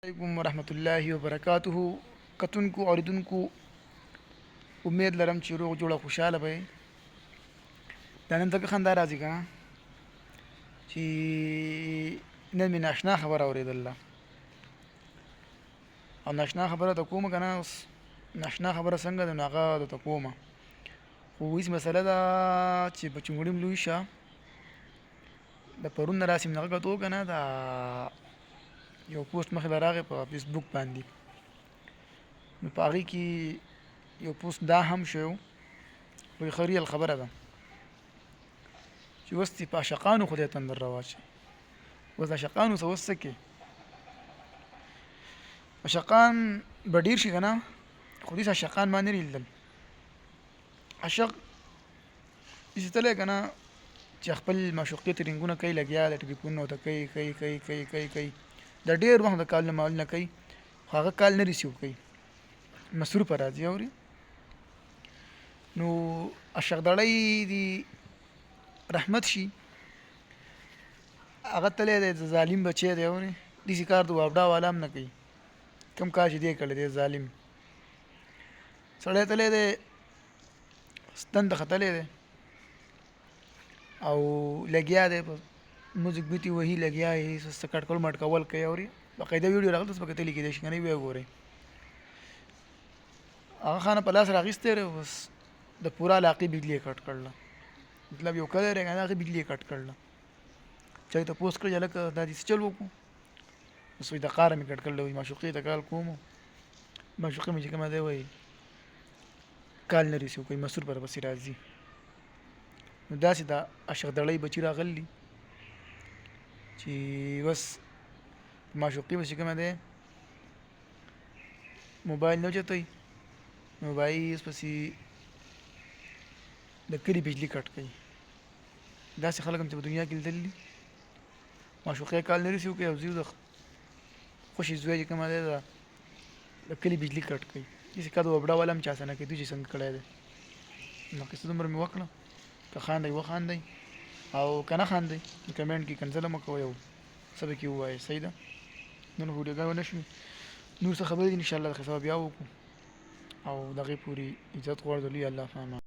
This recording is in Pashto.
علیکم ورحمۃ اللہ وبرکاتہ. کتونکو اوریدونکو امید لرم چې روغ جوړه خوشحاله به دا نن ځکه خندا راځي که نه چې نن مې ناشنا خبره اورېدله او ناشنا خبره ته کومه که نه اوس ناشنا خبره څنګه ده نو هغه درته کومه خو هېڅ مسله ده چې په چونګړي م لوی شه د پرون نه راسې م دغه کتو که نه دا یو پوسټ مخې ته راغی په فیسبوک باندې نو په هغې کې یو پوسټ دا هم شو وایي ښه ریل خبره ده چې اوس دې په عشقانو خدای تندر راواچوي اوس د عشقانو څه اوس څه کې عشقان به ډېر شي که نه خو داسې عشقان ما نه دي لیدل عشق داسې تللی که نه چې خپل معشوقې ټرینګونه کوي لګیا د ټلیفونونه ورته کوي د ډېر وخت د کال نه مالونه کوي خو هغه کال نه ریسیو کوي مصروفه راځي اورې نو عشق دړی دي رحمت شي هغه تللی دی د ظالم بچی دی اورې داسې کار د وابډا والا هم نه کوي کوم کار چې دی کړی دی ظالم سړی تللی دی ستن ته ختلی دی او لګیا دی په موزیک بیتي وهي لګیا یې څه کټکول مټکول کوي اورې باقاعده ویډیو راغلی اوس په کتلي کېدای شي که نه ویې ګورئ هغه خانه په لاس راخیستی دی بس د پوره علاقې بجلي یې کټ کړله مطلب یو کلی دی که نه هغې بجلي یې کټ کړله چا یې تپوس کړی چې هلکه دا دې څه چل وکړو اوس وایي د قاره مې کټ کړلی وایي معشوقې ته کال کوم معشوقې مې چې کومه دی وایي کال نه ریسیو کوي مسرور ورپسې راځي نو داسې د عشق دړی بچي راغلي چې بس معشوقې به چې کومه دی موبایل نه اوچتوي موبایل پسې د کلي بجلي کټ کوي داسې خلک هم چې په دنیا کې لیدلي دي معشوقې کال نه ریسیو کوي او زوی د خوشي زوی چې کومه دی د کلي بجلي کټ کوي داسې کار د وبډا والا هم چا څه نه کوي دوی چې څنګه کړی دی نو قصه دومره مې وکړه که خاندئ وخاندئ او که نه خاندئ کمنټ کې کنسله مه کوئ او څه به کې ووایئ صحیح ده نن خو ویډیوګانې ونه شوې نور څه خبرې دي انشاءالله د ښه سبا بیا وکړو او د هغې پورې عزت غواړو د لوی الله په امان